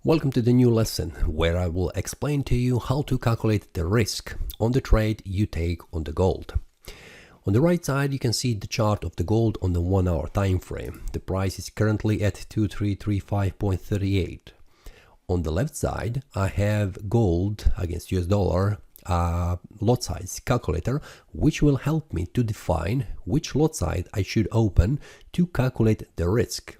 Welcome to the new lesson where I will explain to you how to calculate the risk on the trade you take on the gold. On the right side you can see the chart of the gold on the 1 hour time frame. The price is currently at 2335.38. On the left side I have gold against US dollar lot size calculator, which will help me to define which lot size I should open to calculate the risk.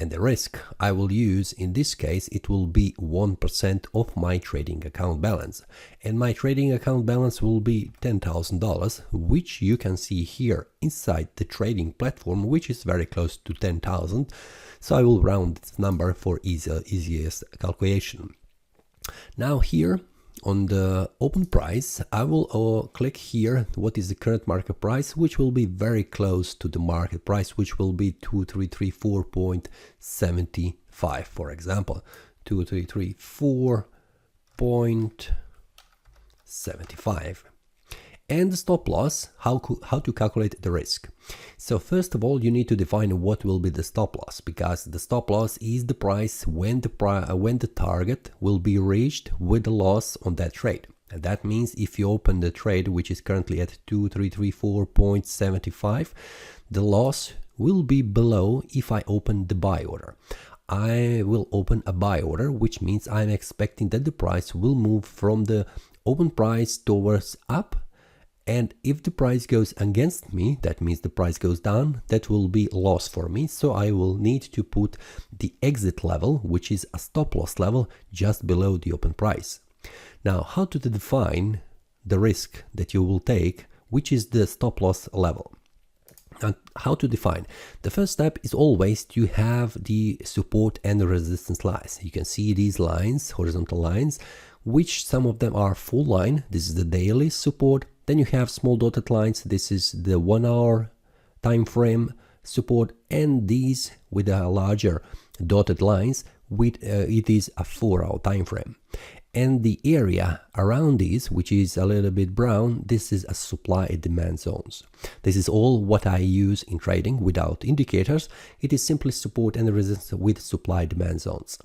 And the risk I will use in this case, it will be 1% of my trading account balance. And my trading account balance will be $10,000, which you can see here inside the trading platform, which is very close to 10,000. So I will round this number for easiest calculation. Now here on the open price, I will click here what is the current market price, which will be very close to the market price, which will be 2334.75, for example, 2334.75. And the stop loss, how to calculate the risk. So first of all, you need to define what will be the stop loss, because the stop loss is the price when the target will be reached with the loss on that trade. And that means if you open the trade, which is currently at 2334.75, the loss will be below if I open the buy order. I will open a buy order, which means I'm expecting that the price will move from the open price towards up. And if the price goes against me, that means the price goes down, that will be loss for me. So I will need to put the exit level, which is a stop loss level, just below the open price. Now, how to define the risk that you will take, which is the stop loss level? And how to define? The first step is always to have the support and resistance lines. You can see these lines, horizontal lines, which some of them are full line. This is the daily support. Then you have small dotted lines. This is the 1 hour time frame support, and these with a larger dotted lines with it is a 4 hour time frame. And the area around these, which is a little bit brown, this is a supply and demand zones. This is all what I use in trading without indicators. It is simply support and resistance with supply demand zones.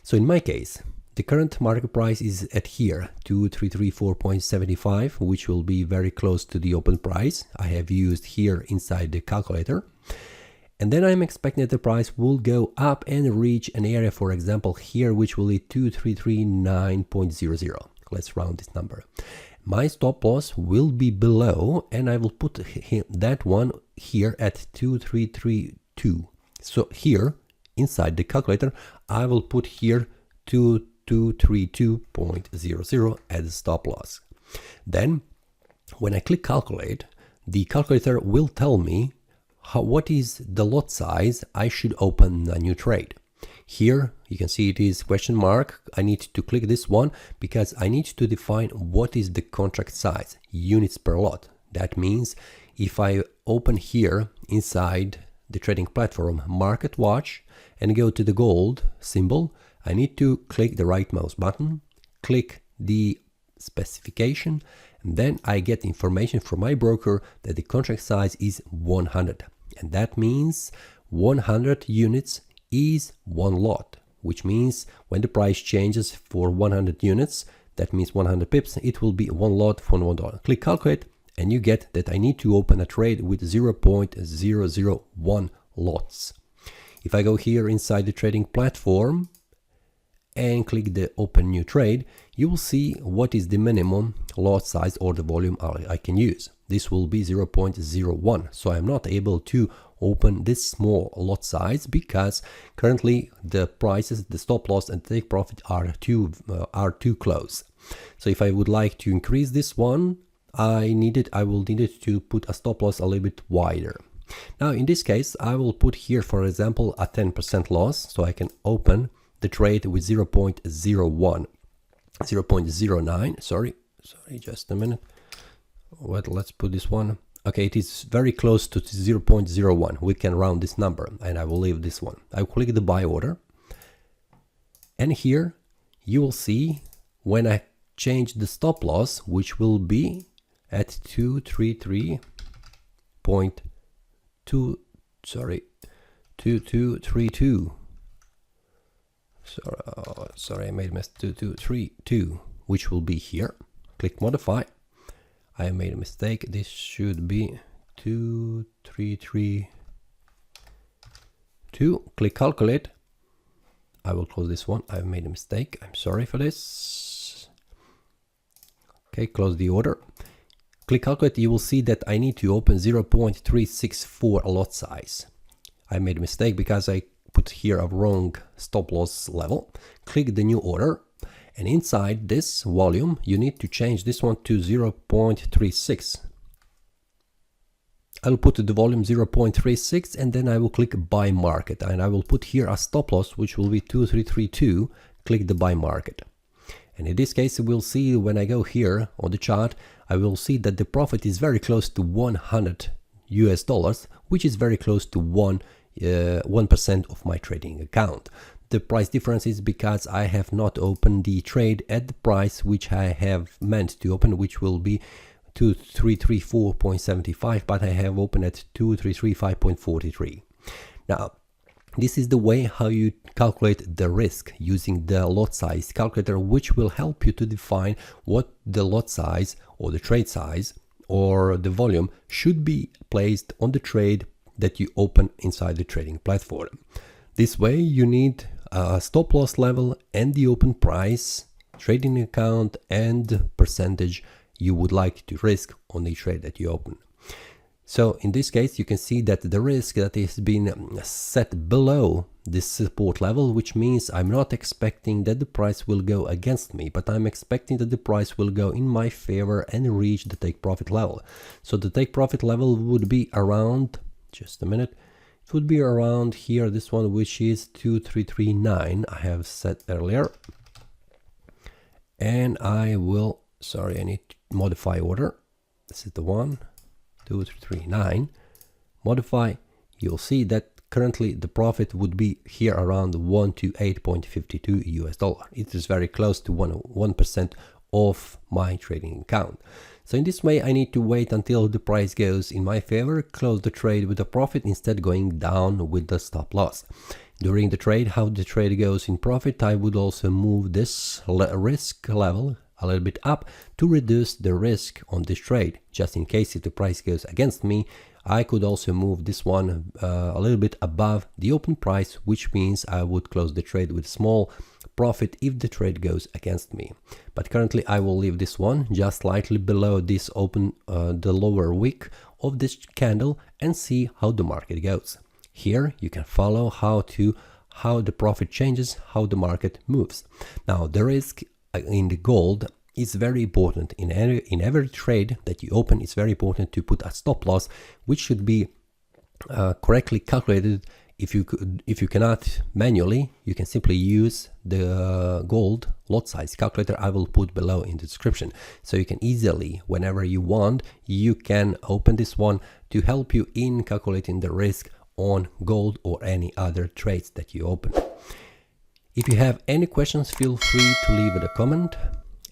So in my case, the current market price is at here, 2334.75, which will be very close to the open price I have used here inside the calculator. And then I'm expecting that the price will go up and reach an area, for example, here, which will be 2339.00. Let's round this number. My stop loss will be below, and I will put that one here at 2332. So here, inside the calculator, I will put here 2232.00 as stop loss. Then when I click calculate, the calculator will tell me what is the lot size I should open a new trade. Here you can see it is question mark. I need to click this one because I need to define what is the contract size, units per lot. That means if I open here inside the trading platform market watch and go to the gold symbol, I need to click the right mouse button, click the specification, and then I get information from my broker that the contract size is 100. And that means 100 units is one lot, which means when the price changes for 100 units, that means 100 pips, it will be one lot for $1. Click calculate, and you get that I need to open a trade with 0.001 lots. If I go here inside the trading platform and click the open new trade, you will see what is the minimum lot size or the volume I can use. This will be 0.01. So I'm not able to open this small lot size because currently the prices, the stop loss and take profit are too close. So if I would like to increase this one, I will need it to put a stop loss a little bit wider. Now in this case, I will put here, for example, a 10% loss, so I can open the trade with 0.09, sorry, just a minute. Well, let's put this one. Okay, it is very close to 0.01. We can round this number, and I will leave this one. I will click the buy order, and here you will see when I change the stop loss, which will be at 2232. Sorry, sorry, I made a mistake, 232, which will be here. Click modify. I made a mistake. This should be 2332. Click calculate. I will close this one. I've made a mistake. I'm sorry for this. Okay, close the order. Click calculate. You will see that I need to open 0.364 lot size. I made a mistake because I put here a wrong stop loss level. Click the new order, and inside this volume you need to change this one to 0.36. I will put the volume 0.36, and then I will click buy market, and I will put here a stop loss which will be 2332. Click the buy market, and in this case we'll see when I go here on the chart, I will see that the profit is very close to $100, which is very close to 1% of my trading account. The price difference is because I have not opened the trade at the price which I have meant to open, which will be 2334.75, but I have opened at 2335.43. Now, this is the way how you calculate the risk using the lot size calculator, which will help you to define what the lot size or the trade size or the volume should be placed on the trade that you open inside the trading platform. This way you need a stop loss level and the open price, trading account, and percentage you would like to risk on the trade that you open. So in this case you can see that the risk that has been set below this support level, which means I'm not expecting that the price will go against me, but I'm expecting that the price will go in my favor and reach the take profit level. So the take profit level would be around, just a minute, it would be around here, this one, which is 2339 I have set earlier. And I will, sorry, I need to modify order. This is the one, 2339. Modify. You'll see that currently the profit would be here around 128.52 US dollar. It is very close to 1% of my trading account. So in this way I need to wait until the price goes in my favor, close the trade with a profit instead going down with the stop loss. During the trade, how the trade goes in profit, I would also move this risk level a little bit up to reduce the risk on this trade. Just in case if the price goes against me, I could also move this one a little bit above the open price, which means I would close the trade with small profit if the trade goes against me. But currently I will leave this one just slightly below this open, the lower wick of this candle, and see how the market goes. Here you can follow how the profit changes, how the market moves. Now the risk in the gold is very important. In every trade that you open, it's very important to put a stop loss, which should be correctly calculated. If you cannot manually, you can simply use the gold lot size calculator I will put below in the description. So you can easily, whenever you want, you can open this one to help you in calculating the risk on gold or any other trades that you open. If you have any questions, feel free to leave it a comment,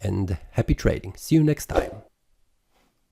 and happy trading. See you next time.